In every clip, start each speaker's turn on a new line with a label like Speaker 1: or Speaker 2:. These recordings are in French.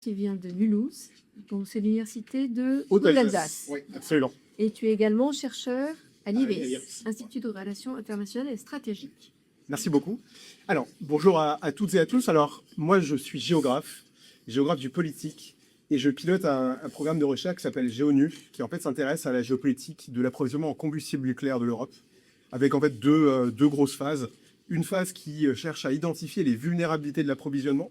Speaker 1: Tu viens de Mulhouse, donc c'est l'université de
Speaker 2: Haute-Alsace.
Speaker 1: d'Alsace.
Speaker 2: Oui, absolument.
Speaker 1: Et tu es également chercheur à l'IRIS,
Speaker 2: l'IRIS.
Speaker 1: Institut de relations internationales et stratégiques.
Speaker 2: Merci beaucoup. Alors, bonjour à toutes et à tous. Alors, moi, je suis géographe du politique, et je pilote un programme de recherche qui s'appelle GeoNu, qui en fait s'intéresse à la géopolitique de l'approvisionnement en combustible nucléaire de l'Europe, avec en fait deux grosses phases. Une phase qui cherche à identifier les vulnérabilités de l'approvisionnement,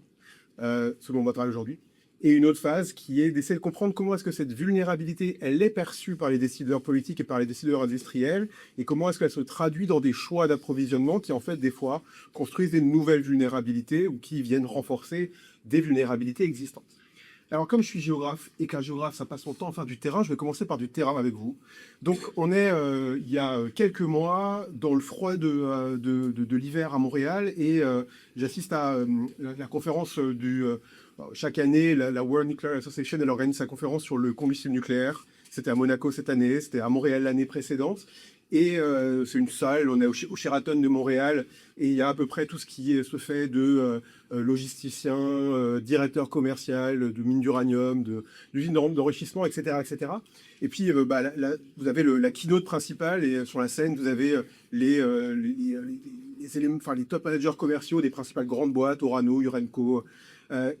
Speaker 2: ce dont on va parler aujourd'hui, et une autre phase qui est d'essayer de comprendre comment est-ce que cette vulnérabilité, elle est perçue par les décideurs politiques et par les décideurs industriels, et comment est-ce qu'elle se traduit dans des choix d'approvisionnement qui, en fait, des fois, construisent des nouvelles vulnérabilités ou qui viennent renforcer des vulnérabilités existantes. Alors, comme je suis géographe et qu'un géographe, ça passe son temps à faire du terrain, je vais commencer par du terrain avec vous. Donc, on est, il y a quelques mois, dans le froid de l'hiver à Montréal, et j'assiste à la conférence chaque année, la World Nuclear Association, elle organise sa conférence sur le combustible nucléaire. C'était à Monaco cette année, c'était à Montréal l'année précédente. Et c'est une salle, on est au Sheraton de Montréal, et il y a à peu près tout ce qui se fait de logisticien, directeur commercial, de mine d'uranium, d'usine d'enrichissement, etc., etc. Et puis, vous avez la keynote principale, et sur la scène, vous avez les éléments, enfin, les top managers commerciaux des principales grandes boîtes, Orano, Urenco,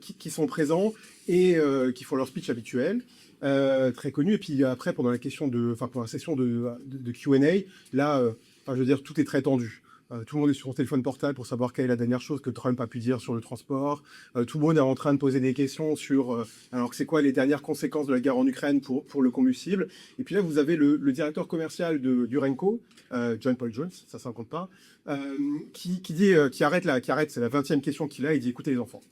Speaker 2: qui sont présents et qui font leur speech habituel. Très connu, et puis après pendant la session de Q&A, là, je veux dire, tout est très tendu. Tout le monde est sur son téléphone portable pour savoir quelle est la dernière chose que Trump a pu dire sur le transport. Tout le monde est en train de poser des questions sur alors c'est quoi les dernières conséquences de la guerre en Ukraine pour le combustible. Et puis là, vous avez le directeur commercial d'Urenco, John Paul Jones, ça ne compte pas, qui arrête, c'est la 20e question qu'il a, il dit écoutez les enfants,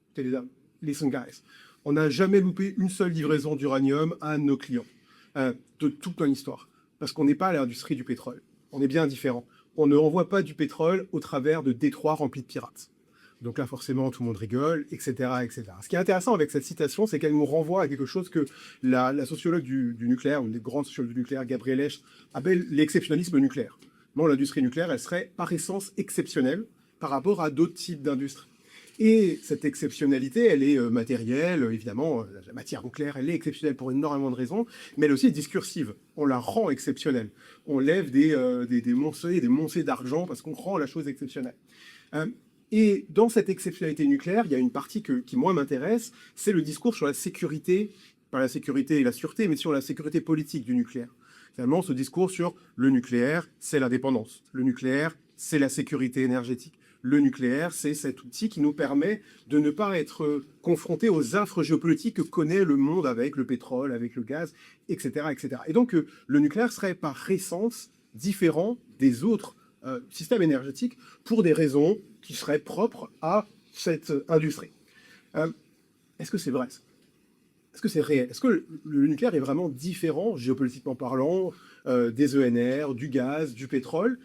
Speaker 2: écoutez les dames, listen guys. On n'a jamais loupé une seule livraison d'uranium à nos clients de toute notre histoire. Parce qu'on n'est pas à l'industrie du pétrole. On est bien différent. On ne envoie pas du pétrole au travers de détroits remplis de pirates. Donc là, forcément, tout le monde rigole, etc., etc. Ce qui est intéressant avec cette citation, c'est qu'elle nous renvoie à quelque chose que la sociologue du nucléaire, une des grandes sociologues du nucléaire, Gabrielle Esch, appelle l'exceptionnalisme nucléaire. Non, l'industrie nucléaire, elle serait par essence exceptionnelle par rapport à d'autres types d'industries. Et cette exceptionnalité, elle est matérielle, évidemment, la matière nucléaire, elle est exceptionnelle pour énormément de raisons, mais elle est aussi discursive. On la rend exceptionnelle. On lève des moncées d'argent parce qu'on rend la chose exceptionnelle. Et dans cette exceptionnalité nucléaire, il y a une partie qui moi m'intéresse, c'est le discours sur la sécurité, pas la sécurité et la sûreté, mais sur la sécurité politique du nucléaire. Finalement, ce discours sur le nucléaire, c'est l'indépendance. Le nucléaire, c'est la sécurité énergétique. Le nucléaire, c'est cet outil qui nous permet de ne pas être confronté aux affres géopolitiques que connaît le monde avec le pétrole, avec le gaz, etc., etc. Et donc, le nucléaire serait par essence différent des autres systèmes énergétiques pour des raisons qui seraient propres à cette industrie. Est-ce que c'est vrai ça ? Est-ce que c'est réel ? Est-ce que le nucléaire est vraiment différent, géopolitiquement parlant, des ENR, du gaz, du pétrole ?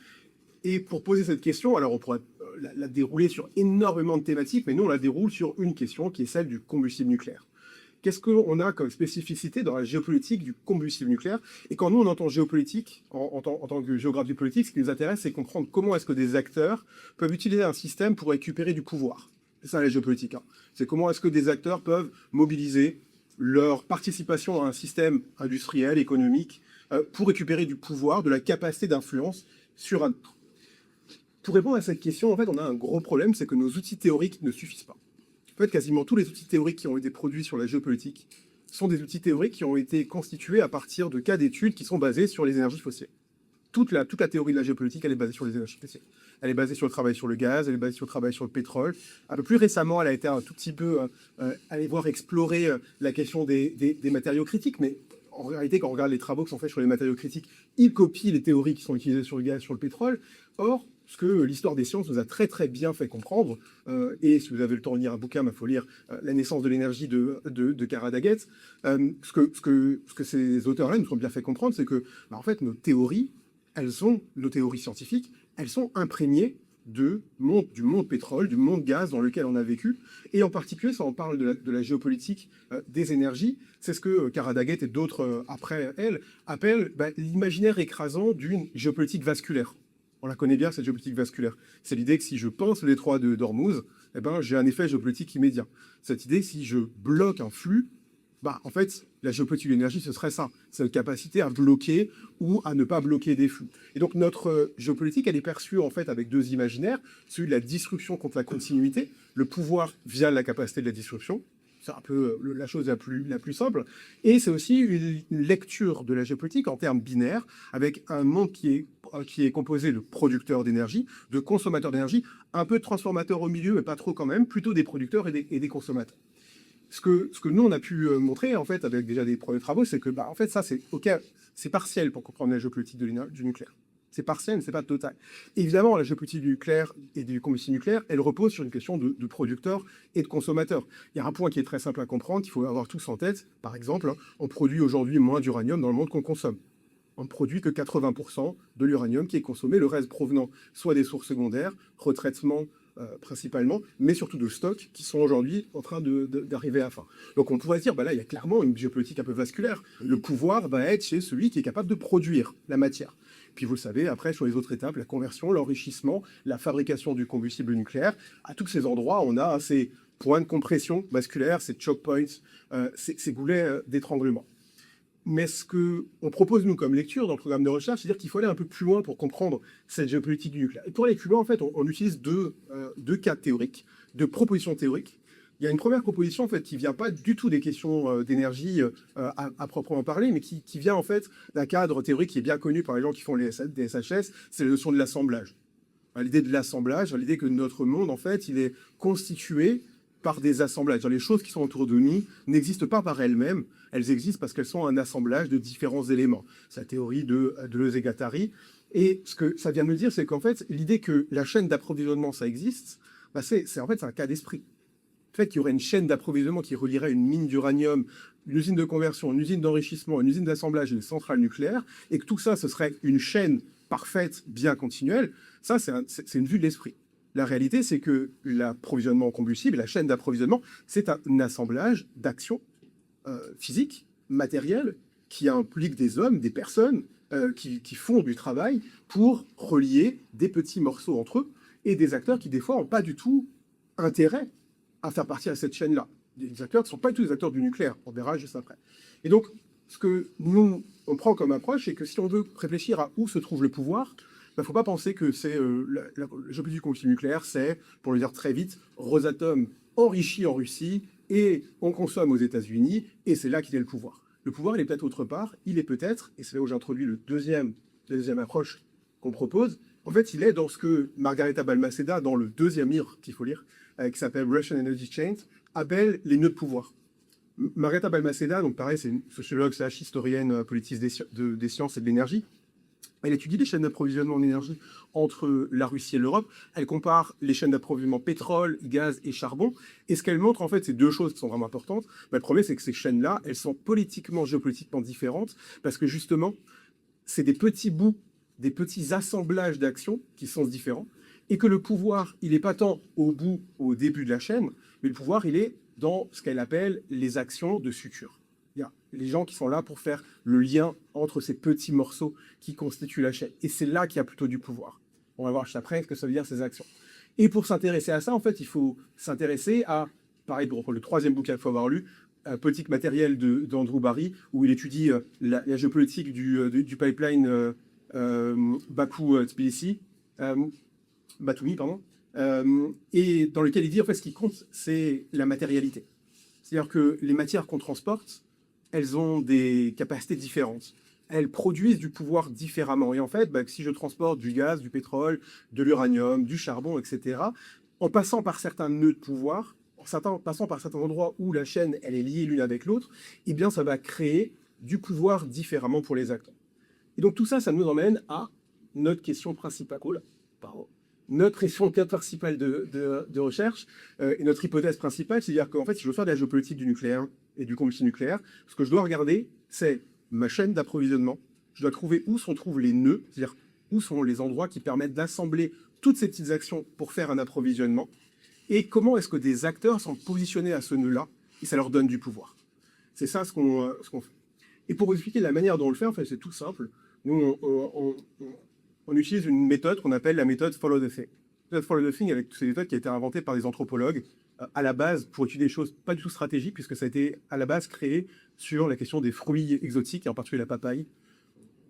Speaker 2: Et pour poser cette question, alors on pourrait la dérouler sur énormément de thématiques, mais nous on la déroule sur une question qui est celle du combustible nucléaire. Qu'est-ce qu'on a comme spécificité dans la géopolitique du combustible nucléaire ? Et quand nous on entend géopolitique, en tant que géographe du politique, ce qui nous intéresse, c'est comprendre comment est-ce que des acteurs peuvent utiliser un système pour récupérer du pouvoir. C'est ça la géopolitique. Hein. C'est comment est-ce que des acteurs peuvent mobiliser leur participation dans un système industriel, économique, pour récupérer du pouvoir, de la capacité d'influence sur un autre. Pour répondre à cette question, en fait, on a un gros problème, c'est que nos outils théoriques ne suffisent pas. En fait, quasiment tous les outils théoriques qui ont été produits sur la géopolitique sont des outils théoriques qui ont été constitués à partir de cas d'études qui sont basés sur les énergies fossiles. Toute la théorie de la géopolitique, elle est basée sur les énergies fossiles. Elle est basée sur le travail sur le gaz, elle est basée sur le travail sur le pétrole. Un peu plus récemment, elle a été un tout petit peu allée voir explorer la question des matériaux critiques, mais en réalité, quand on regarde les travaux qui sont faits sur les matériaux critiques, ils copient les théories qui sont utilisées sur le gaz, sur le pétrole. Or, ce que l'histoire des sciences nous a très très bien fait comprendre, et si vous avez le temps de lire un bouquin, il faut lire La naissance de l'énergie de Kara Daggett, ce que ces auteurs-là nous ont bien fait comprendre, c'est que en fait, nos théories scientifiques, elles sont imprégnées du monde pétrole, du monde gaz dans lequel on a vécu. Et en particulier, ça on parle de la géopolitique des énergies, c'est ce que Kara Daggett et d'autres après elle appellent l'imaginaire écrasant d'une géopolitique vasculaire. On la connaît bien, cette géopolitique vasculaire. C'est l'idée que si je pense le détroit d'Ormuz, eh ben, j'ai un effet géopolitique immédiat. Cette idée, si je bloque un flux, bah, en fait, la géopolitique de l'énergie, ce serait ça. C'est notre capacité à bloquer ou à ne pas bloquer des flux. Et donc, notre géopolitique, elle est perçue, en fait, avec deux imaginaires. Celui de la disruption contre la continuité, le pouvoir via la capacité de la disruption. C'est un peu la chose la plus simple. Et c'est aussi une lecture de la géopolitique en termes binaires, avec un monde qui est composé de producteurs d'énergie, de consommateurs d'énergie, un peu de transformateurs au milieu, mais pas trop quand même, plutôt des producteurs et des consommateurs. Ce que nous, on a pu montrer, en fait, avec déjà des premiers travaux, c'est que, bah, en fait, ça, c'est partiel pour comprendre la géopolitique du nucléaire. C'est partiel, mais c'est pas total. Évidemment, la géopolitique du nucléaire et du combustible nucléaire, elle repose sur une question de producteurs et de consommateurs. Il y a un point qui est très simple à comprendre, qu'il faut avoir tous en tête. Par exemple, on produit aujourd'hui moins d'uranium dans le monde qu'on consomme. On ne produit que 80% de l'uranium qui est consommé, le reste provenant soit des sources secondaires, retraitement principalement, mais surtout de stocks qui sont aujourd'hui en train d'arriver à fin. Donc on pourrait se dire, bah là, il y a clairement une géopolitique un peu vasculaire. Le pouvoir va être chez celui qui est capable de produire la matière. Puis vous le savez, après, sur les autres étapes, la conversion, l'enrichissement, la fabrication du combustible nucléaire, à tous ces endroits, on a ces points de compression vasculaire, ces choke points, ces goulets d'étranglement. Mais ce qu'on propose, nous, comme lecture dans le programme de recherche, c'est-à-dire qu'il faut aller un peu plus loin pour comprendre cette géopolitique du nucléaire. Et pour aller plus loin, en fait, on utilise deux cas théoriques, deux propositions théoriques. Il y a une première proposition, en fait, qui ne vient pas du tout des questions d'énergie à proprement parler, mais qui vient, en fait, d'un cadre théorique qui est bien connu par les gens qui font des SHS, c'est la notion de l'assemblage. L'idée de l'assemblage, l'idée que notre monde, en fait, il est constitué par des assemblages. Les choses qui sont autour de nous n'existent pas par elles-mêmes, elles existent parce qu'elles sont un assemblage de différents éléments. C'est la théorie de Deleuze-Guattari. Et ce que ça vient de me dire, c'est qu'en fait, l'idée que la chaîne d'approvisionnement, ça existe, bah c'est un cas d'esprit. Le fait qu'il y aurait une chaîne d'approvisionnement qui relierait une mine d'uranium, une usine de conversion, une usine d'enrichissement, une usine d'assemblage et une centrale nucléaire, et que tout ça, ce serait une chaîne parfaite, bien continuelle, ça, c'est une vue de l'esprit. La réalité, c'est que l'approvisionnement en combustible, la chaîne d'approvisionnement, c'est un assemblage d'actions physiques, matérielles, qui impliquent des hommes, des personnes qui font du travail pour relier des petits morceaux entre eux, et des acteurs qui, des fois, n'ont pas du tout intérêt à faire partie de cette chaîne-là. Des acteurs qui ne sont pas du tout des acteurs du nucléaire. On verra juste après. Et donc, ce que nous, on prend comme approche, c'est que si on veut réfléchir à où se trouve le pouvoir, il ne faut pas penser que c'est la géopolitique du combustible nucléaire, c'est, pour le dire très vite, Rosatom enrichi en Russie et on consomme aux États-Unis et c'est là qu'il est le pouvoir. Le pouvoir, il est peut-être autre part, il est peut-être, et c'est là où j'introduis la deuxième approche qu'on propose, en fait, il est dans ce que Margareta Balmaceda, dans le deuxième livre qu'il faut lire, qui s'appelle Russian Energy Chains, appelle les nœuds de pouvoir. Margareta Balmaceda, donc pareil, c'est une sociologue / historienne politique des sciences et de l'énergie. Elle étudie les chaînes d'approvisionnement en énergie entre la Russie et l'Europe. Elle compare les chaînes d'approvisionnement pétrole, gaz et charbon. Et ce qu'elle montre, en fait, c'est deux choses qui sont vraiment importantes. Le premier, c'est que ces chaînes-là, elles sont politiquement, géopolitiquement différentes parce que justement, c'est des petits bouts, des petits assemblages d'actions qui sont différents. Et que le pouvoir, il n'est pas tant au début de la chaîne, mais le pouvoir, il est dans ce qu'elle appelle les actions de suture. Il y a les gens qui sont là pour faire le lien entre ces petits morceaux qui constituent la chaîne. Et c'est là qu'il y a plutôt du pouvoir. On va voir juste après ce que ça veut dire ces actions. Et pour s'intéresser à ça, en fait, il faut s'intéresser à, pareil, pour le troisième bouquin qu'il faut avoir lu, Politique matérielle d'Andrew Barry, où il étudie la géopolitique du pipeline Bakou-Tbilissi, Batumi, pardon, et dans lequel il dit, en fait, ce qui compte, c'est la matérialité. C'est-à-dire que les matières qu'on transporte, elles ont des capacités différentes. Elles produisent du pouvoir différemment. Et en fait, si je transporte du gaz, du pétrole, de l'uranium, du charbon, etc., en passant par certains nœuds de pouvoir, en passant par certains endroits où la chaîne elle est liée l'une avec l'autre, eh bien, ça va créer du pouvoir différemment pour les acteurs. Et donc tout ça, ça nous emmène à notre question principale. Notre question principale de recherche et notre hypothèse principale, c'est-à-dire qu'en fait, si je veux faire de la géopolitique du nucléaire et du combustible nucléaire, ce que je dois regarder, c'est ma chaîne d'approvisionnement. Je dois trouver où se trouvent les nœuds, c'est-à-dire où sont les endroits qui permettent d'assembler toutes ces petites actions pour faire un approvisionnement, et comment est-ce que des acteurs sont positionnés à ce nœud-là, et ça leur donne du pouvoir. C'est ça ce qu'on fait. Et pour vous expliquer la manière dont on le fait, en fait, c'est tout simple. Nous, on utilise une méthode qu'on appelle la méthode Follow the Thing. Method for the Nothing, avec ces méthodes qui a été inventée par des anthropologues à la base pour étudier des choses pas du tout stratégiques, puisque ça a été à la base créé sur la question des fruits exotiques, et en particulier la papaye.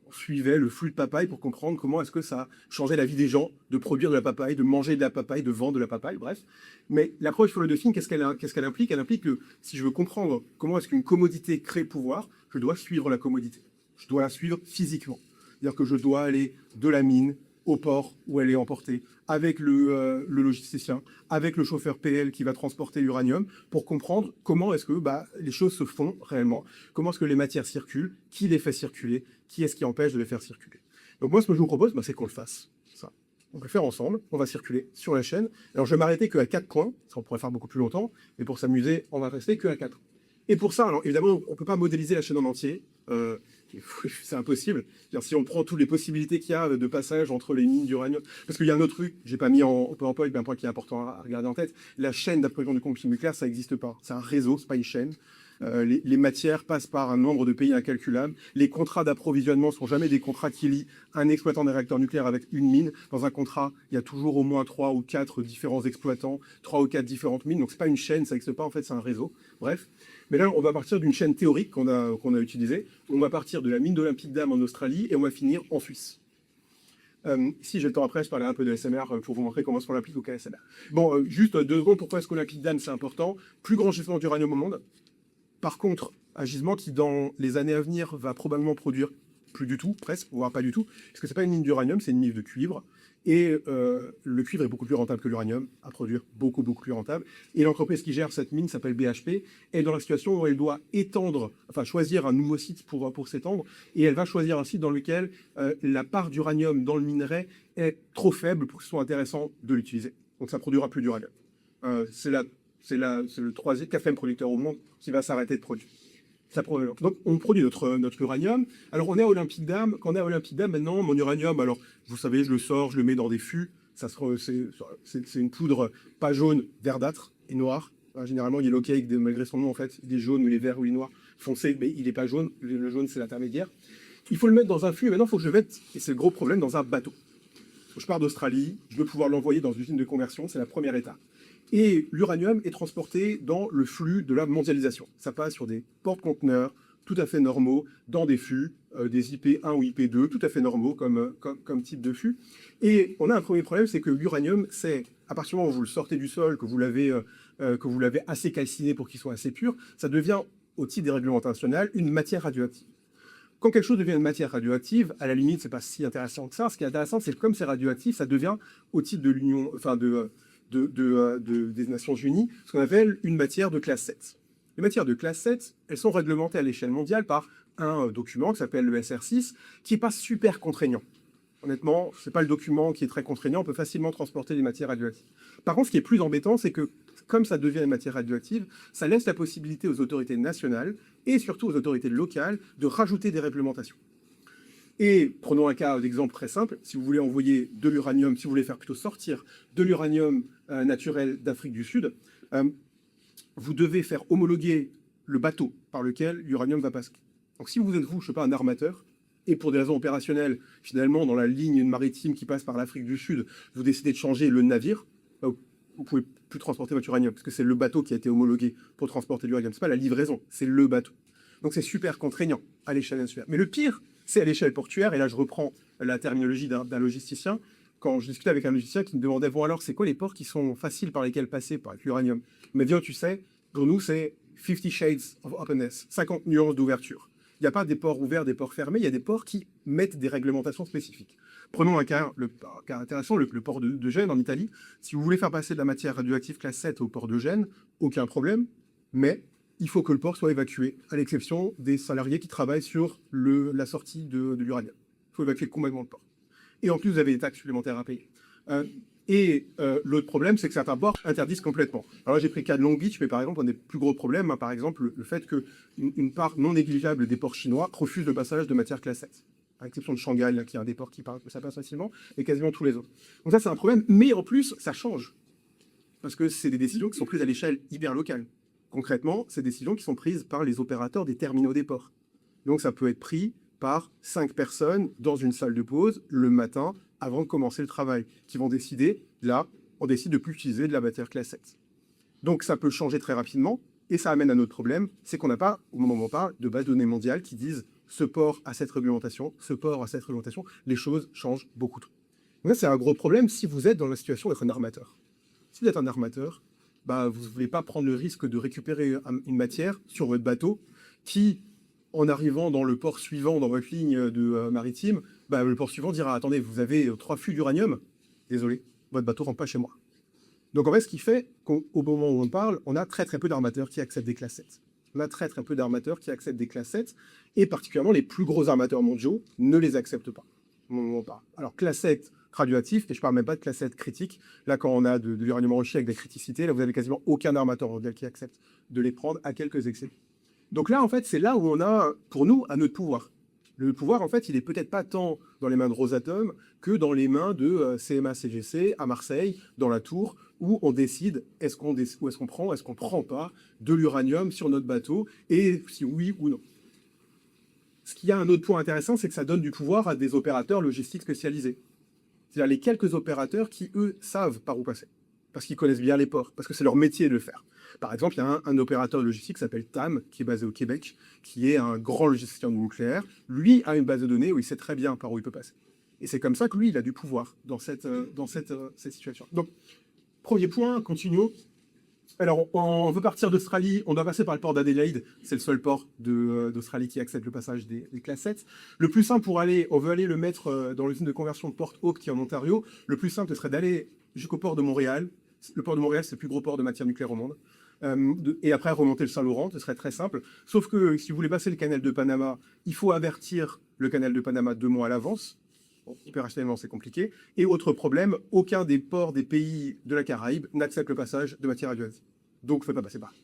Speaker 2: On suivait le flux de papaye pour comprendre comment est-ce que ça changeait la vie des gens de produire de la papaye, de manger de la papaye, de vendre de la papaye, bref. Mais l'approche for the Nothing, qu'est-ce qu'elle implique? Elle implique que si je veux comprendre comment est-ce qu'une commodité crée pouvoir, je dois suivre la commodité. Je dois la suivre physiquement. C'est-à-dire que je dois aller de la mine au port où elle est emportée, avec le logisticien, avec le chauffeur PL qui va transporter l'uranium, pour comprendre comment est-ce que les choses se font réellement, comment est-ce que les matières circulent, qui les fait circuler, qui est-ce qui empêche de les faire circuler. Donc moi, ce que je vous propose, c'est qu'on le fasse. Ça. On peut le faire ensemble, on va circuler sur la chaîne. Alors je vais m'arrêter qu'à 4 points, ça on pourrait faire beaucoup plus longtemps, mais pour s'amuser, on va rester qu'à 4. Et pour ça, alors évidemment, on ne peut pas modéliser la chaîne en entier. C'est impossible. Si on prend toutes les possibilités qu'il y a de passage entre les mines d'uranium, parce qu'il y a un autre truc, j'ai pas mis en PowerPoint, mais un point qui est important à regarder en tête, la chaîne d'approvisionnement du combustible nucléaire, ça n'existe pas. C'est un réseau, c'est pas une chaîne. Les matières passent par un nombre de pays incalculable. Les contrats d'approvisionnement sont jamais des contrats qui lient un exploitant des réacteurs nucléaires avec une mine. Dans un contrat, il y a toujours au moins 3 ou 4 différents exploitants, 3 ou 4 différentes mines. Donc c'est pas une chaîne, ça n'existe pas. En fait, c'est un réseau. Bref. Mais là, on va partir d'une chaîne théorique qu'on a utilisée. On va partir de la mine d'Olympique Dam en Australie et on va finir en Suisse. Si j'ai le temps après, je parlerai un peu de SMR pour vous montrer comment est-ce qu'on l'applique au cas SMR. Bon, juste 2 secondes, pourquoi est-ce qu'Olympique Dam c'est important? Plus grand gisement d'uranium au monde. Par contre, un gisement qui, dans les années à venir, va probablement produire plus du tout, presque, voire pas du tout, parce que c'est pas une mine d'uranium, c'est une mine de cuivre. Et le cuivre est beaucoup plus rentable que l'uranium, à produire beaucoup plus rentable. Et l'entreprise qui gère cette mine s'appelle BHP, est dans la situation où elle doit choisir un nouveau site pour s'étendre, et elle va choisir un site dans lequel la part d'uranium dans le minerai est trop faible pour que ce soit intéressant de l'utiliser. Donc ça produira plus d'uranium. C'est le 4e producteur au monde qui va s'arrêter de produire. Donc, on produit notre uranium. Alors, on est à Olympique Dam. Quand on est à Olympique Dam, maintenant, mon uranium, alors, vous savez, je le sors, je le mets dans des fûts. C'est une poudre pas jaune, verdâtre et noire. Généralement, il est OK, malgré son nom, en fait, il est jaune ou il est vert ou il est noir foncé, mais il n'est pas jaune. Le jaune, c'est l'intermédiaire. Il faut le mettre dans un fût. Et maintenant, il faut que je le mette, et c'est le gros problème, dans un bateau. Je pars d'Australie, je veux pouvoir l'envoyer dans une usine de conversion. C'est la première étape. Et l'uranium est transporté dans le flux de la mondialisation. Ça passe sur des porte-conteneurs tout à fait normaux, dans des fûts, des IP1 ou IP2, tout à fait normaux comme type de fût. Et on a un premier problème, c'est que l'uranium, c'est, à partir du moment où vous le sortez du sol, que vous l'avez assez calciné pour qu'il soit assez pur, ça devient, au titre des règlements internationaux, une matière radioactive. Quand quelque chose devient une matière radioactive, à la limite, c'est pas si intéressant que ça. Ce qui est intéressant, c'est que comme c'est radioactif, ça devient, au titre de l'Union, des Nations Unies, ce qu'on appelle une matière de classe 7. Les matières de classe 7, elles sont réglementées à l'échelle mondiale par un document qui s'appelle le SR6, qui n'est pas super contraignant. Honnêtement, ce n'est pas le document qui est très contraignant, on peut facilement transporter des matières radioactives. Par contre, ce qui est plus embêtant, c'est que, comme ça devient une matière radioactive, ça laisse la possibilité aux autorités nationales, et surtout aux autorités locales, de rajouter des réglementations. Et prenons un cas d'exemple très simple. Si vous voulez envoyer de l'uranium, si vous voulez faire plutôt sortir de l'uranium naturel d'Afrique du Sud, vous devez faire homologuer le bateau par lequel l'uranium va passer. Donc si vous êtes, je sais pas, un armateur, et pour des raisons opérationnelles, finalement, dans la ligne maritime qui passe par l'Afrique du Sud, vous décidez de changer le navire, vous ne pouvez plus transporter votre uranium, parce que c'est le bateau qui a été homologué pour transporter l'uranium. Ce n'est pas la livraison, c'est le bateau. Donc c'est super contraignant à l'échelle nationale. Mais le pire, c'est à l'échelle portuaire, et là je reprends la terminologie d'un logisticien. Quand je discutais avec un logisticien qui me demandait, bon alors, c'est quoi les ports qui sont faciles par lesquels passer par l'uranium? Mais bien, tu sais, pour nous, c'est 50 shades of openness, 50 nuances d'ouverture. Il n'y a pas des ports ouverts, des ports fermés, il y a des ports qui mettent des réglementations spécifiques. Prenons un cas intéressant, le port de Gênes en Italie. Si vous voulez faire passer de la matière radioactive classe 7 au port de Gênes, aucun problème, mais il faut que le port soit évacué, à l'exception des salariés qui travaillent sur la sortie de l'uranium. Il faut évacuer complètement le port. Et en plus, vous avez des taxes supplémentaires à payer. L'autre problème, c'est que certains ports interdisent complètement. Alors là, j'ai pris le cas de Long Beach, mais par exemple, un des plus gros problèmes, par exemple, le fait qu'une part non négligeable des ports chinois refuse le passage de matière classe 7. À l'exception de Shanghai, là, qui est un des ports qui ça passe facilement, et quasiment tous les autres. Donc ça, c'est un problème, mais en plus, ça change. Parce que c'est des décisions qui sont prises à l'échelle hyper locale. Concrètement, c'est des décisions qui sont prises par les opérateurs des terminaux des ports. Donc ça peut être pris par 5 personnes dans une salle de pause le matin avant de commencer le travail, qui vont décider, là, on décide de plus utiliser de la matière classe 7. Donc ça peut changer très rapidement, et ça amène à notre problème, c'est qu'on n'a pas, au moment où on parle, de base de données mondiales qui disent ce port a cette réglementation, ce port a cette réglementation, les choses changent beaucoup trop. Donc ça, c'est un gros problème si vous êtes dans la situation d'être un armateur. Si vous êtes un armateur, bah, vous ne voulez pas prendre le risque de récupérer une matière sur votre bateau qui, en arrivant dans le port suivant, dans votre ligne de maritime, bah, le port suivant dira « Attendez, vous avez 3 fûts d'uranium, désolé, votre bateau ne rentre pas chez moi ». Donc en fait, ce qui fait qu'au moment où on parle, on a très peu d'armateurs qui acceptent des classes 7. On a très peu d'armateurs qui acceptent des classes 7, et particulièrement les plus gros armateurs mondiaux ne les acceptent pas au moment où on parle. Alors classe 7 radioactif, et je ne parle même pas de classe 7 critique. Là, quand on a de l'uranium enrichi avec des criticités, là, vous avez quasiment aucun armateur mondial qui accepte de les prendre, à quelques excès. Donc là, en fait, c'est là où on a, pour nous, un notre pouvoir. Le pouvoir, en fait, il est peut-être pas tant dans les mains de Rosatom que dans les mains de CMA-CGC à Marseille, dans la tour, où on décide où est-ce qu'on prend pas de l'uranium sur notre bateau, et si oui ou non. Ce qui a un autre point intéressant, c'est que ça donne du pouvoir à des opérateurs logistiques spécialisés. C'est-à-dire les quelques opérateurs qui, eux, savent par où passer, parce qu'ils connaissent bien les ports, parce que c'est leur métier de le faire. Par exemple, il y a un opérateur logistique qui s'appelle TAM, qui est basé au Québec, qui est un grand logisticien du nucléaire. Lui a une base de données où il sait très bien par où il peut passer. Et c'est comme ça que lui, il a du pouvoir dans cette situation. Donc, premier point, continuons. Alors, on veut partir d'Australie, on doit passer par le port d'Adélaïde, c'est le seul port d'Australie qui accepte le passage des classes 7. Le plus simple pour aller, on veut aller le mettre dans l'usine de conversion de Port Hope qui est en Ontario, le plus simple serait d'aller jusqu'au port de Montréal. Le port de Montréal, c'est le plus gros port de matière nucléaire au monde. Et après, remonter le Saint-Laurent, ce serait très simple. Sauf que si vous voulez passer le canal de Panama, il faut avertir le canal de Panama 2 mois à l'avance. Bon, opérationnellement, c'est compliqué. Et autre problème, aucun des ports des pays de la Caraïbe n'accepte le passage de matière radioactive. Donc, il ne faut pas passer par là.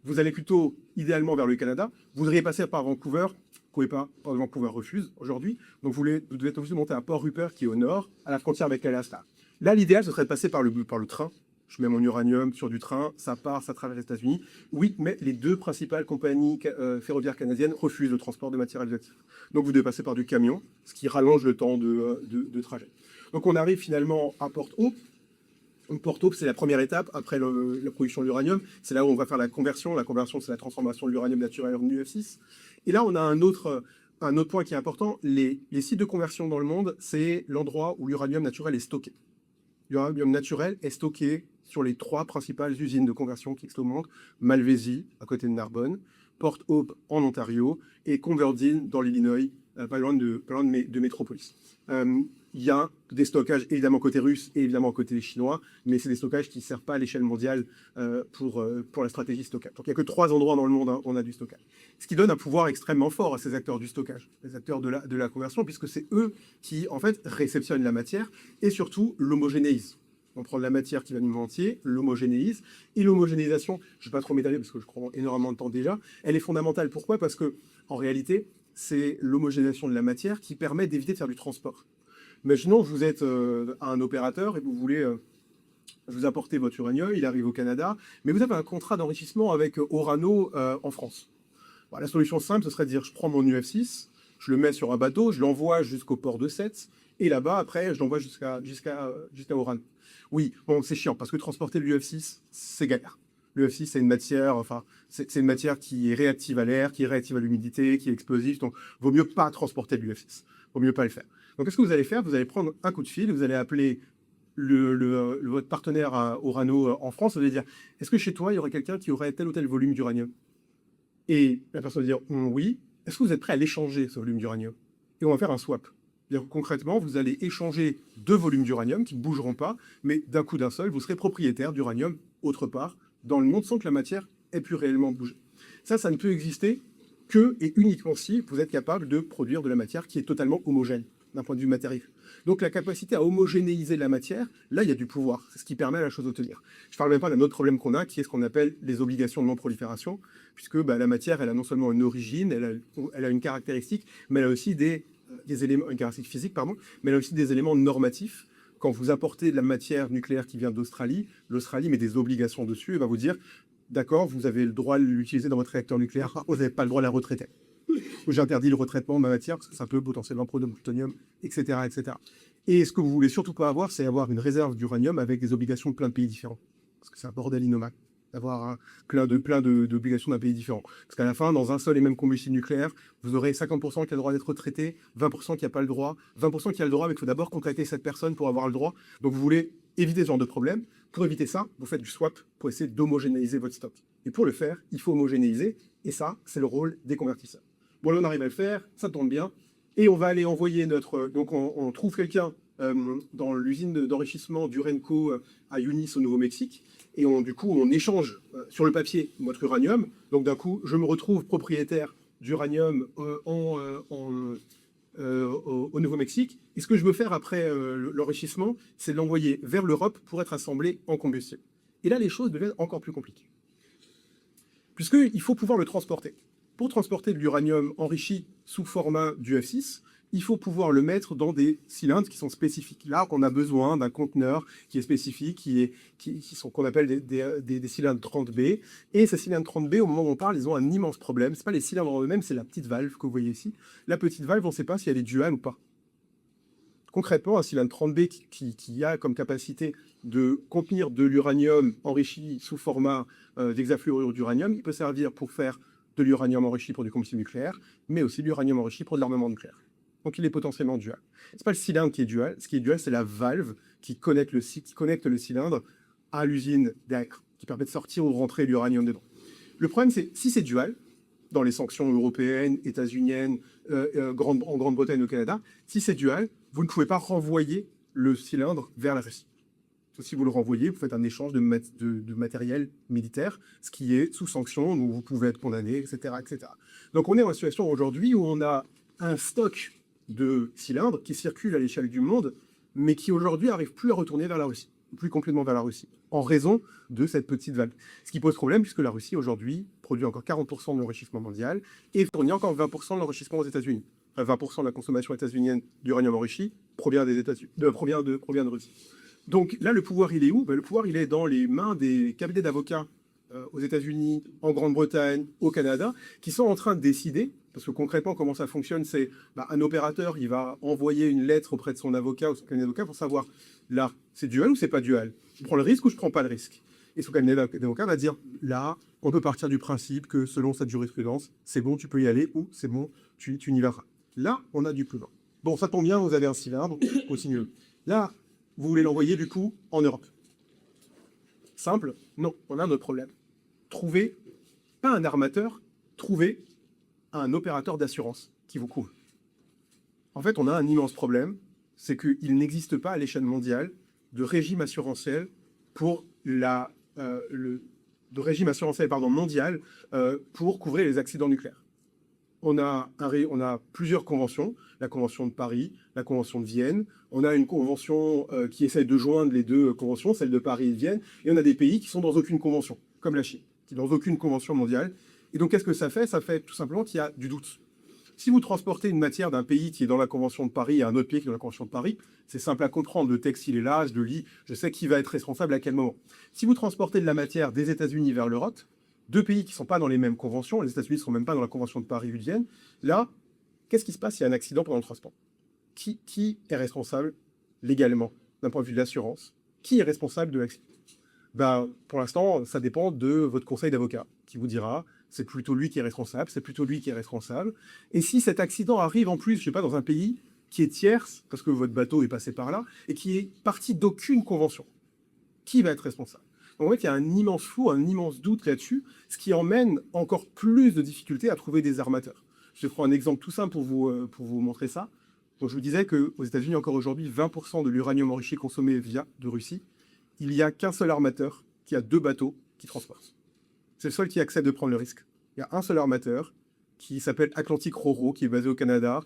Speaker 2: Vous allez plutôt, idéalement, vers le Canada. Vous voudriez passer par Vancouver. Vous ne pouvez pas, Port de Vancouver refuse aujourd'hui. Donc, vous devez être obligé de monter à Port Rupert, qui est au nord, à la frontière avec l'Alaska. Là, l'idéal, ce serait de passer par le train. Je mets mon uranium sur du train, ça part, ça traverse les États-Unis. Oui, mais les deux principales compagnies ferroviaires canadiennes refusent le transport de matière radioactive. Donc vous devez passer par du camion, ce qui rallonge le temps de trajet. Donc on arrive finalement à Port Hope. Port Hope, c'est la première étape après la production de l'uranium. C'est là où on va faire la conversion. La conversion, c'est la transformation de l'uranium naturel en UF6. Et là, on a un autre point qui est important. Les sites de conversion dans le monde, c'est l'endroit où l'uranium naturel est stocké. L'uranium naturel est stocké sur les 3 principales usines de conversion qui existent au monde, Malvézy, à côté de Narbonne, Port Hope en Ontario, et Convergine dans l'Illinois, pas loin de Métropolis. Il y a des stockages évidemment côté russe et évidemment côté chinois, mais c'est des stockages qui ne servent pas à l'échelle mondiale pour la stratégie stockage. Donc il n'y a que 3 endroits dans le monde où on a du stockage. Ce qui donne un pouvoir extrêmement fort à ces acteurs du stockage, les acteurs de la conversion, puisque c'est eux qui en fait réceptionnent la matière et surtout l'homogénéisent. On prend de la matière qui va du monde entier, l'homogénéise, et l'homogénéisation, je ne vais pas trop m'étaler parce que je prends énormément de temps déjà, elle est fondamentale. Pourquoi? Parce que en réalité, c'est l'homogénéisation de la matière qui permet d'éviter de faire du transport. Imaginons que vous êtes un opérateur et vous voulez vous apporter votre uranium, il arrive au Canada, mais vous avez un contrat d'enrichissement avec Orano en France. Bon, la solution simple, ce serait de dire, je prends mon UF6, je le mets sur un bateau, je l'envoie jusqu'au port de Sète, et là-bas, après, je l'envoie jusqu'à Orano. Oui, bon, c'est chiant, parce que transporter l'UF6, c'est galère. L'UF6, c'est une matière, c'est une matière qui est réactive à l'air, qui est réactive à l'humidité, qui est explosive, donc vaut mieux pas transporter de l'UF6. Vaut mieux pas le faire. Donc, qu'est-ce que vous allez faire? Vous allez prendre un coup de fil, vous allez appeler votre partenaire à Orano en France, vous allez dire, est-ce que chez toi, il y aurait quelqu'un qui aurait tel ou tel volume d'uranium? Et la personne va dire, oui. Est-ce que vous êtes prêt à l'échanger, ce volume d'uranium? Et on va faire un swap. Concrètement, vous allez échanger 2 volumes d'uranium qui ne bougeront pas, mais d'un coup d'un seul, vous serez propriétaire d'uranium autre part dans le monde sans que la matière ait pu réellement bouger. Ça ne peut exister que et uniquement si vous êtes capable de produire de la matière qui est totalement homogène d'un point de vue matériel. Donc la capacité à homogénéiser la matière, là, il y a du pouvoir. C'est ce qui permet à la chose de tenir. Je ne parle même pas d'un autre problème qu'on a, qui est ce qu'on appelle les obligations de non-prolifération, puisque la matière, elle a non seulement une origine, elle a une caractéristique, mais elle a aussi des éléments, une caractéristique physique, pardon, mais elle a aussi des éléments normatifs. Quand vous apportez de la matière nucléaire qui vient d'Australie, l'Australie met des obligations dessus et va vous dire, d'accord, vous avez le droit de l'utiliser dans votre réacteur nucléaire, vous n'avez pas le droit de la retraiter. J'interdis le retraitement de ma matière parce que ça peut potentiellement produire de plutonium, etc., etc. Et ce que vous voulez surtout pas avoir, c'est avoir une réserve d'uranium avec des obligations de plein de pays différents. Parce que c'est un bordel innommable d'avoir d'obligations d'un pays différent. Parce qu'à la fin, dans un seul et même combustible nucléaire, vous aurez 50% qui a le droit d'être traité, 20% qui n'a pas le droit, 20% qui a le droit, mais il faut d'abord contacter cette personne pour avoir le droit. Donc vous voulez éviter ce genre de problème. Pour éviter ça, vous faites du swap pour essayer d'homogénéiser votre stock. Et pour le faire, il faut homogénéiser, et ça, c'est le rôle des convertisseurs. Bon, là, on arrive à le faire, ça tombe bien, et on va aller envoyer notre... Donc on trouve quelqu'un dans l'usine d'enrichissement d'Urenco à Yunis au Nouveau-Mexique, et du coup, on échange sur le papier notre uranium. Donc d'un coup, je me retrouve propriétaire d'uranium au Nouveau-Mexique. Et ce que je veux faire après l'enrichissement, c'est de l'envoyer vers l'Europe pour être assemblé en combustible. Et là, les choses deviennent encore plus compliquées. Puisqu'il faut pouvoir le transporter. Pour transporter de l'uranium enrichi sous format d'UF6, il faut pouvoir le mettre dans des cylindres qui sont spécifiques. Là, on a besoin d'un conteneur qui est spécifique, qu'on appelle des cylindres 30B. Et ces cylindres 30B, au moment où on parle, ils ont un immense problème. Ce n'est pas les cylindres en eux-mêmes, c'est la petite valve que vous voyez ici. La petite valve, on ne sait pas si elle est dual ou pas. Concrètement, un cylindre 30B qui a comme capacité de contenir de l'uranium enrichi sous format d'hexafluorure d'uranium, il peut servir pour faire de l'uranium enrichi pour du combustible nucléaire, mais aussi de l'uranium enrichi pour de l'armement nucléaire. Donc il est potentiellement dual. Ce n'est pas le cylindre qui est dual. Ce qui est dual, c'est la valve qui connecte le cylindre à l'usine derrière, qui permet de sortir ou de rentrer l'uranium dedans. Le problème, c'est si c'est dual, dans les sanctions européennes, états-uniennes, en Grande-Bretagne, au Canada, si c'est dual, vous ne pouvez pas renvoyer le cylindre vers la Russie. Si vous le renvoyez, vous faites un échange de matériel militaire, ce qui est sous sanction, donc vous pouvez être condamné, etc., etc. Donc on est dans une situation aujourd'hui où on a un stock de cylindres qui circulent à l'échelle du monde, mais qui aujourd'hui n'arrivent plus à retourner vers la Russie, plus complètement vers la Russie, en raison de cette petite valve. Ce qui pose problème, puisque la Russie aujourd'hui produit encore 40% de l'enrichissement mondial et fournit encore 20% de l'enrichissement aux États-Unis. Enfin, 20% de la consommation états-unienne d'uranium enrichi provient des États-Unis, provient de Russie. Donc là, le pouvoir, il est où? Le pouvoir, il est dans les mains des cabinets d'avocats aux États-Unis, en Grande-Bretagne, au Canada, qui sont en train de décider, parce que concrètement, comment ça fonctionne, c'est un opérateur, il va envoyer une lettre auprès de son avocat ou son cabinet d'avocat pour savoir, là, c'est dual ou c'est pas dual? Je prends le risque ou je prends pas le risque? Et son cabinet d'avocat va dire, là, on peut partir du principe que selon cette jurisprudence, c'est bon, tu peux y aller, ou c'est bon, tu n'y vas pas. Là, on a du plus loin. Bon, ça tombe bien, vous avez un cylindre, continuez. Là, vous voulez l'envoyer, du coup, en Europe. Simple? Non, on a un autre problème. Trouvez, pas un armateur, trouvez un opérateur d'assurance qui vous couvre. En fait, on a un immense problème, c'est qu'il n'existe pas à l'échelle mondiale de régime assurantiel pour mondial pour couvrir les accidents nucléaires. On a plusieurs conventions, la Convention de Paris, la Convention de Vienne, on a une convention qui essaie de joindre les deux conventions, celle de Paris et de Vienne, et on a des pays qui sont dans aucune convention, comme la Chine, qui n'est dans aucune convention mondiale. Et donc, qu'est-ce que ça fait? Ça fait tout simplement qu'il y a du doute. Si vous transportez une matière d'un pays qui est dans la Convention de Paris à un autre pays qui est dans la Convention de Paris, c'est simple à comprendre. Le texte, il est là, je le lis, je sais qui va être responsable à quel moment. Si vous transportez de la matière des États-Unis vers l'Europe, deux pays qui ne sont pas dans les mêmes conventions, les États-Unis ne sont même pas dans la Convention de Paris ou de Vienne, là, qu'est-ce qui se passe s'il y a un accident pendant le transport? Qui est responsable légalement, d'un point de vue de l'assurance? Qui est responsable de l'accident? Pour l'instant, ça dépend de votre conseil d'avocat, qui vous dira, c'est plutôt lui qui est responsable, c'est plutôt lui qui est responsable. Et si cet accident arrive en plus, je ne sais pas, dans un pays qui est tierce, parce que votre bateau est passé par là, et qui est parti d'aucune convention, qui va être responsable? En fait, il y a un immense flou, un immense doute là-dessus, ce qui emmène encore plus de difficultés à trouver des armateurs. Je prends un exemple tout simple pour vous montrer ça. Donc, je vous disais qu'aux États-Unis, encore aujourd'hui, 20% de l'uranium enrichi consommé via de Russie, il n'y a qu'un seul armateur qui a 2 bateaux qui transportent. C'est le seul qui accepte de prendre le risque. Il y a un seul armateur qui s'appelle Atlantic Ro-Ro, qui est basé au Canada.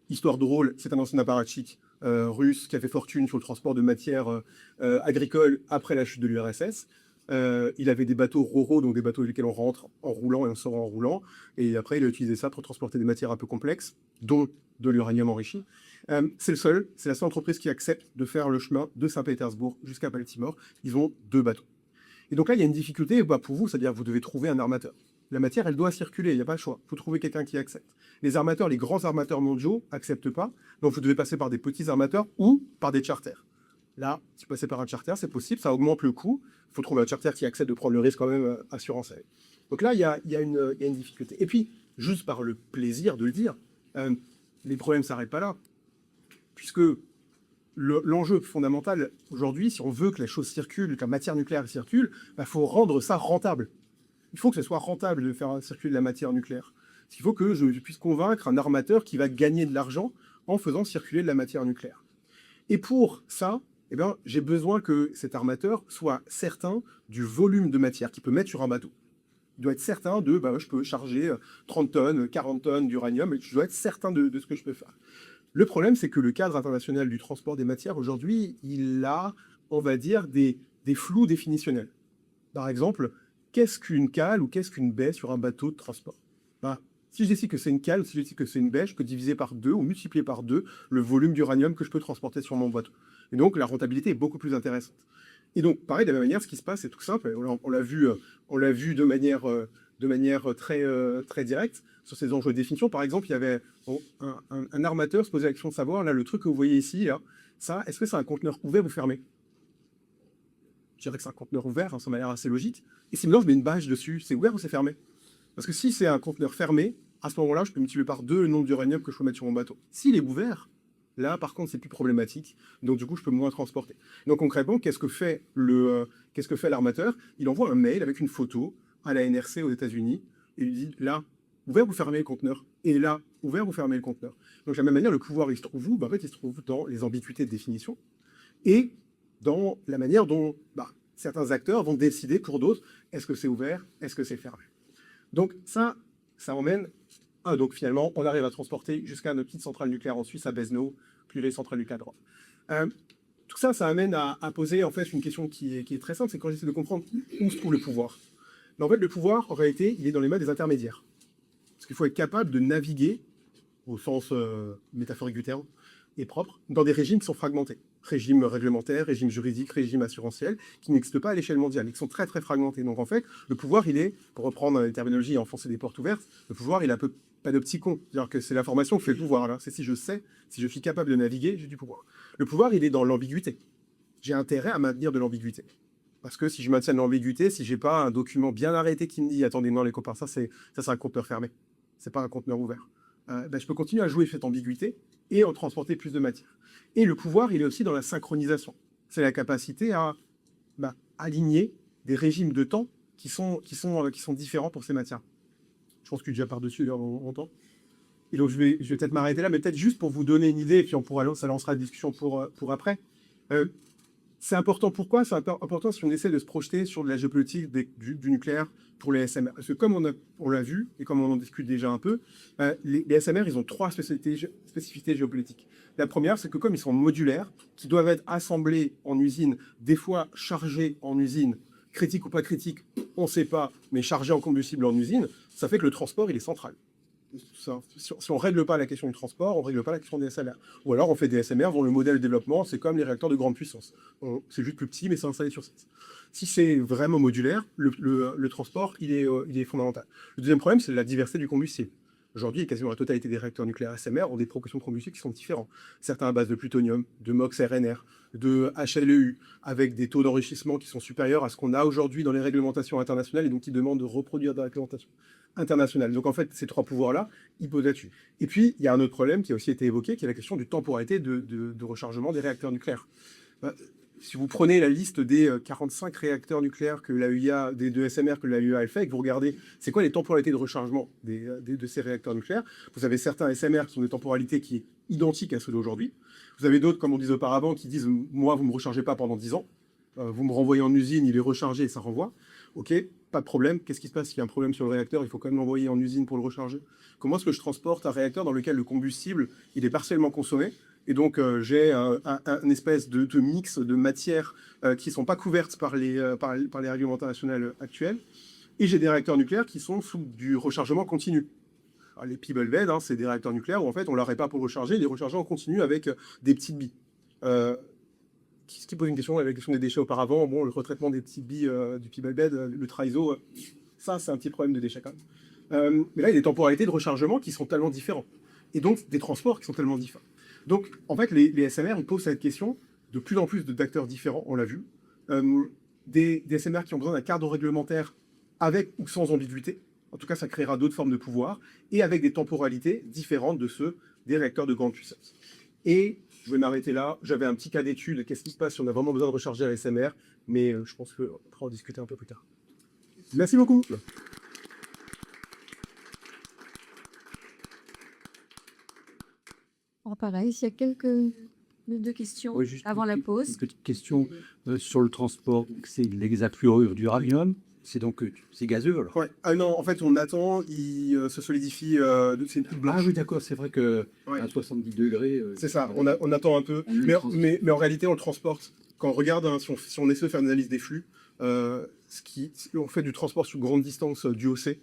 Speaker 2: Histoire drôle, c'est un ancien apparatchik russe qui a fait fortune sur le transport de matières agricoles après la chute de l'URSS. Il avait des bateaux Ro-Ro, donc des bateaux dans lesquels on rentre en roulant et on sort en roulant. Et après, il a utilisé ça pour transporter des matières un peu complexes, dont de l'uranium enrichi. C'est la seule entreprise qui accepte de faire le chemin de Saint-Pétersbourg jusqu'à Baltimore. Ils ont 2 bateaux. Et donc là, il y a une difficulté pour vous, c'est-à-dire que vous devez trouver un armateur. La matière, elle doit circuler, il n'y a pas le choix. Il faut trouver quelqu'un qui accepte. Les armateurs, les grands armateurs mondiaux n'acceptent pas, donc vous devez passer par des petits armateurs ou par des charters. Là, si vous passez par un charter, c'est possible, ça augmente le coût. Il faut trouver un charter qui accepte de prendre le risque quand même assurantiel. Donc là, il y a une difficulté. Et puis, juste par le plaisir de le dire, les problèmes ne s'arrêtent pas là. Puisque l'enjeu fondamental aujourd'hui, si on veut que la chose circule, que la matière nucléaire circule, il faut rendre ça rentable. Il faut que ce soit rentable de faire circuler de la matière nucléaire. Il faut que je puisse convaincre un armateur qui va gagner de l'argent en faisant circuler de la matière nucléaire. Et pour ça, eh bien, j'ai besoin que cet armateur soit certain du volume de matière qu'il peut mettre sur un bateau. Il doit être certain de, je peux charger 30 tonnes, 40 tonnes d'uranium, et je dois être certain de ce que je peux faire. Le problème, c'est que le cadre international du transport des matières, aujourd'hui, il a, on va dire, des flous définitionnels. Par exemple, qu'est-ce qu'une cale ou qu'est-ce qu'une baie sur un bateau de transport? Si je décide que c'est une cale, si je décide que c'est une baie, je peux diviser par 2 ou multiplier par 2 le volume d'uranium que je peux transporter sur mon bateau. Et donc, la rentabilité est beaucoup plus intéressante. Et donc, pareil, de la même manière, ce qui se passe, c'est tout simple. On l'a vu de manière très directe sur ces enjeux de définition. Par exemple, il y avait un armateur se posait la question de savoir, là, le truc que vous voyez ici, là, ça, est-ce que c'est un conteneur ouvert ou fermé? Je dirais que c'est un conteneur ouvert, hein, ça m'a l'air assez logique. Et si maintenant je mets une bâche dessus, c'est ouvert ou c'est fermé? Parce que si c'est un conteneur fermé, à ce moment-là, je peux multiplier par 2 le nombre d'uranium que je peux mettre sur mon bateau. S'il est ouvert, là, par contre, c'est plus problématique. Donc, du coup, je peux moins transporter. Donc, concrètement, qu'est-ce que fait l'armateur? Il envoie un mail avec une photo à la NRC aux États-Unis et il dit là, ouvert ou fermé le conteneur? Et là, ouvert ou fermé le conteneur? Donc, de la même manière, le pouvoir, il se trouve où? En fait, il se trouve dans les ambiguïtés de définition et dans la manière dont certains acteurs vont décider pour d'autres, est-ce que c'est ouvert, est-ce que c'est fermé. Donc ça emmène, donc finalement, on arrive à transporter jusqu'à notre petite centrale nucléaire en Suisse, à Besno, puis les centrales nucléaires d'Europe. Tout ça, ça amène à poser en fait une question qui est très simple, c'est quand j'essaie de comprendre où se trouve le pouvoir. Mais en fait, le pouvoir, en réalité, il est dans les mains des intermédiaires. Parce qu'il faut être capable de naviguer, au sens métaphorique du terme, et propre, dans des régimes qui sont fragmentés. Régime réglementaire, régime juridique, régime assurantiel, qui n'existent pas à l'échelle mondiale, et qui sont très très fragmentés. Donc en fait, le pouvoir, il est, pour reprendre les terminologies et enfoncer des portes ouvertes, le pouvoir, il a un peu pas de petit con. C'est-à-dire que c'est l'information qui fait le pouvoir, là. C'est si je sais, si je suis capable de naviguer, j'ai du pouvoir. Le pouvoir, il est dans l'ambiguïté. J'ai intérêt à maintenir de l'ambiguïté. Parce que si je maintiens de l'ambiguïté, si j'ai pas un document bien arrêté qui me dit, attendez, non, les copains, ça c'est un conteneur fermé. C'est pas un conteneur ouvert. Je peux continuer à jouer cette ambiguïté et en transporter plus de matière. Et le pouvoir, il est aussi dans la synchronisation. C'est la capacité à aligner des régimes de temps qui sont différents pour ces matières. Je pense que je suis déjà par-dessus en temps. Et donc, je vais peut-être m'arrêter là, mais peut-être juste pour vous donner une idée, et puis ça lancera la discussion pour après. C'est important. Pourquoi? C'est important si on essaie de se projeter sur de la géopolitique du nucléaire pour les SMR. Parce que comme on l'a vu, et comme on en discute déjà un peu, les SMR, ils ont 3 spécificités géopolitiques. La première, c'est que comme ils sont modulaires, qui doivent être assemblés en usine, des fois chargés en usine, critique ou pas critique, on ne sait pas, mais chargés en combustible en usine, ça fait que le transport, il est central. Si on ne règle pas la question du transport, on ne règle pas la question des SMR. Ou alors on fait des SMR dont le modèle de développement, c'est comme les réacteurs de grande puissance. C'est juste plus petit, mais c'est installé sur site. Si c'est vraiment modulaire, le transport, il est fondamental. Le deuxième problème, c'est la diversité du combustible. Aujourd'hui, quasiment la totalité des réacteurs nucléaires SMR ont des proportions de combustible qui sont différents. Certains à base de plutonium, de MOX-RNR, de HLEU, avec des taux d'enrichissement qui sont supérieurs à ce qu'on a aujourd'hui dans les réglementations internationales et donc qui demandent de reproduire des réglementations internationales. Donc en fait, ces 3 pouvoirs-là, ils posent là-dessus. Et puis, il y a un autre problème qui a aussi été évoqué, qui est la question du temporalité de rechargement des réacteurs nucléaires. Si vous prenez la liste des 45 réacteurs nucléaires que l'AUIA, des 2 SMR que l'AUIA a fait, et que vous regardez, c'est quoi les temporalités de rechargement de ces réacteurs nucléaires, vous avez certains SMR qui sont des temporalités qui sont identiques à ceux d'aujourd'hui. Vous avez d'autres, comme on disait auparavant, qui disent « moi, vous ne me rechargez pas pendant 10 ans, vous me renvoyez en usine, il est rechargé et ça renvoie ». Ok, pas de problème. Qu'est-ce qui se passe s'il y a un problème sur le réacteur? Il faut quand même l'envoyer en usine pour le recharger. Comment est-ce que je transporte un réacteur dans lequel le combustible il est partiellement consommé? Et donc, j'ai un espèce de mix de matières qui ne sont pas couvertes par les règlements internationaux actuels. Et j'ai des réacteurs nucléaires qui sont sous du rechargement continu. Alors, les Pebble Bed, c'est des réacteurs nucléaires où en fait, on ne leur pas pour recharger, les recharger en continu avec des petites billes. Ce qui pose une question, avec la question des déchets auparavant, bon, le retraitement des petites billes du Pebble Bed, le TRISO, Ça, c'est un petit problème de déchets quand même. Mais là, il y a des temporalités de rechargement qui sont tellement différentes. Et donc, des transports qui sont tellement différents. Donc, en fait, les SMR, ils posent cette question de plus en plus d'acteurs différents, on l'a vu. Des SMR qui ont besoin d'un cadre réglementaire avec ou sans ambiguïté. En tout cas, ça créera d'autres formes de pouvoir. Et avec des temporalités différentes de ceux des réacteurs de grande puissance. Et je vais m'arrêter là. J'avais un petit cas d'étude. Qu'est-ce qui se passe si on a vraiment besoin de recharger à SMR? Mais je pense qu'on pourra en discuter un peu plus tard. Merci beaucoup.
Speaker 1: Alors, pareil, s'il y a quelques questions
Speaker 3: Oui, juste
Speaker 1: avant la
Speaker 3: une
Speaker 1: pause.
Speaker 3: petite question sur le transport. C'est les hexafluorures d'uranium. C'est donc c'est gazeux alors.
Speaker 2: Ouais. Ah non, en fait, on attend. Il se solidifie. C'est une coupe blanche.
Speaker 3: Ah oui, d'accord, c'est vrai que
Speaker 2: Ouais.
Speaker 3: à 70 degrés.
Speaker 2: C'est ça, on attend un peu. Mais en réalité, on le transporte. Quand on regarde, hein, si on essaie de faire une analyse des flux, on fait du transport sur grande distance du OC.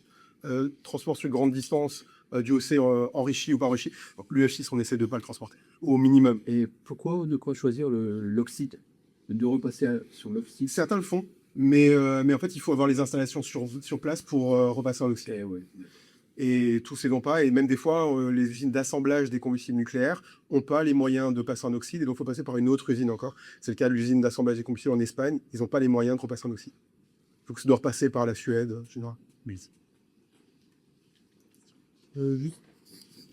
Speaker 2: Transport sur grande distance du OC enrichi ou pas enrichi. Donc l'UH6, on essaie de ne pas le transporter, au minimum.
Speaker 3: Et pourquoi ne pas choisir l'oxyde? De repasser sur l'oxyde?
Speaker 2: Certains le font, mais en fait, il faut avoir les installations sur place pour repasser en oxyde.
Speaker 3: Ok, ouais.
Speaker 2: Et tous les n'ont pas, et même des fois, les usines d'assemblage des combustibles nucléaires n'ont pas les moyens de passer en oxyde, et donc il faut passer par une autre usine encore. C'est le cas de l'usine d'assemblage des combustibles en Espagne, ils n'ont pas les moyens de repasser en oxyde. Donc ça doit repasser par la Suède, en général.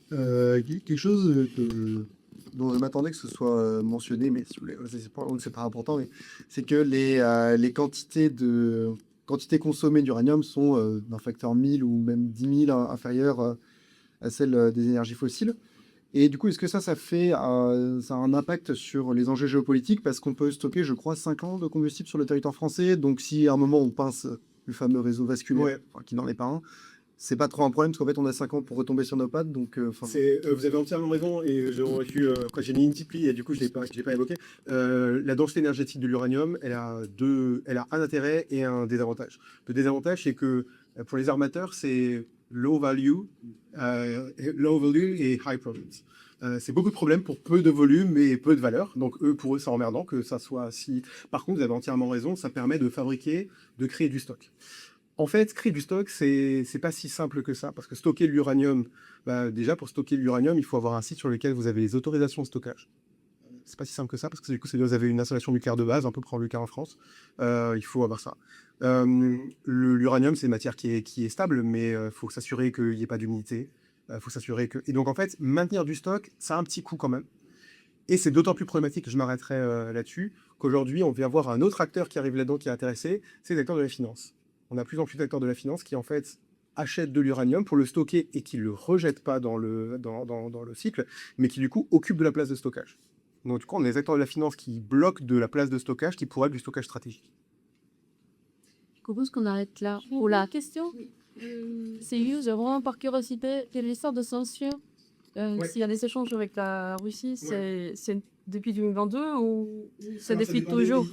Speaker 4: Quelque chose dont je m'attendais que ce soit mentionné, mais si vous voulez, c'est pas important, mais c'est que les quantités consommées d'uranium sont d'un facteur 1000 ou même 10 000 inférieures à celles des énergies fossiles. Et du coup, est-ce que ça a un impact sur les enjeux géopolitiques? Parce qu'on peut stocker, je crois, 5 ans de combustible sur le territoire français. Donc si à un moment on pince le fameux réseau vasculaire,
Speaker 2: Ouais.
Speaker 4: enfin, qui n'en est pas un, c'est pas trop un problème, parce qu'en fait, on a 5 ans pour retomber sur nos pattes. Donc,
Speaker 2: Vous avez entièrement raison, et j'aurais pu, quand j'ai mis une petite plie, et du coup je l'ai pas évoqué, la densité énergétique de l'uranium, elle a un intérêt et un désavantage. Le désavantage, c'est que pour les armateurs, c'est low value et high profit. C'est beaucoup de problèmes pour peu de volume et peu de valeur. Donc pour eux, c'est emmerdant que ça soit si. Par contre, vous avez entièrement raison, ça permet de créer du stock. En fait, créer du stock, c'est pas si simple que ça, parce que stocker de l'uranium, déjà pour stocker de l'uranium, il faut avoir un site sur lequel vous avez les autorisations de stockage. C'est pas si simple que ça, parce que du coup, vous avez une installation nucléaire de base, un peu prendre le cas en France. Il faut avoir ça. L'uranium, c'est une matière qui est stable, mais il faut s'assurer qu'il n'y ait pas d'humidité. Faut s'assurer que. Et donc en fait, maintenir du stock, ça a un petit coût quand même. Et c'est d'autant plus problématique, que je m'arrêterai là-dessus, qu'aujourd'hui, on vient voir un autre acteur qui arrive là-dedans, qui est intéressé, c'est les acteurs de la finance. On a plus en plus d'acteurs de la finance qui, en fait, achètent de l'uranium pour le stocker et qui ne le rejettent pas dans le cycle, mais qui, du coup, occupent de la place de stockage. Donc, du coup, on a des acteurs de la finance qui bloquent de la place de stockage qui pourrait être du stockage stratégique.
Speaker 1: Je propose qu'on arrête là. Oh, la question c'est juste vraiment par curiosité, quelle est l'histoire de sanctions s'il y a des échanges avec la Russie, c'est depuis 2022 ou c'est depuis toujours?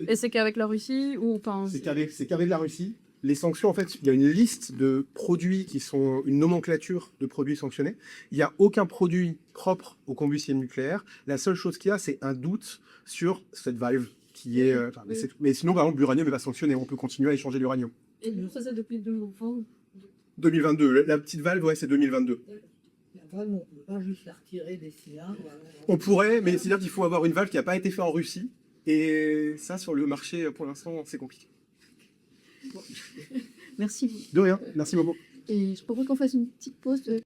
Speaker 1: Et c'est qu'avec la Russie ou pas?
Speaker 2: C'est qu'avec la Russie. Les sanctions, en fait, il y a une liste de produits qui sont une nomenclature de produits sanctionnés. Il n'y a aucun produit propre au combustible nucléaire. La seule chose qu'il y a, c'est un doute sur cette valve qui est. Mais sinon, par exemple, l'uranium n'est pas sanctionné. On peut continuer à échanger l'uranium.
Speaker 1: Et nous, ça c'est depuis 2022.
Speaker 2: 2022. La petite valve, ouais, c'est 2022.
Speaker 5: La valve, on ne peut pas juste la retirer des cylindres.
Speaker 2: On pourrait, mais c'est-à-dire qu'il faut avoir une valve qui n'a pas été faite en Russie. Et ça, sur le marché, pour l'instant, c'est compliqué.
Speaker 1: Merci.
Speaker 2: De rien. Merci beaucoup.
Speaker 1: Et je propose qu'on fasse une petite pause de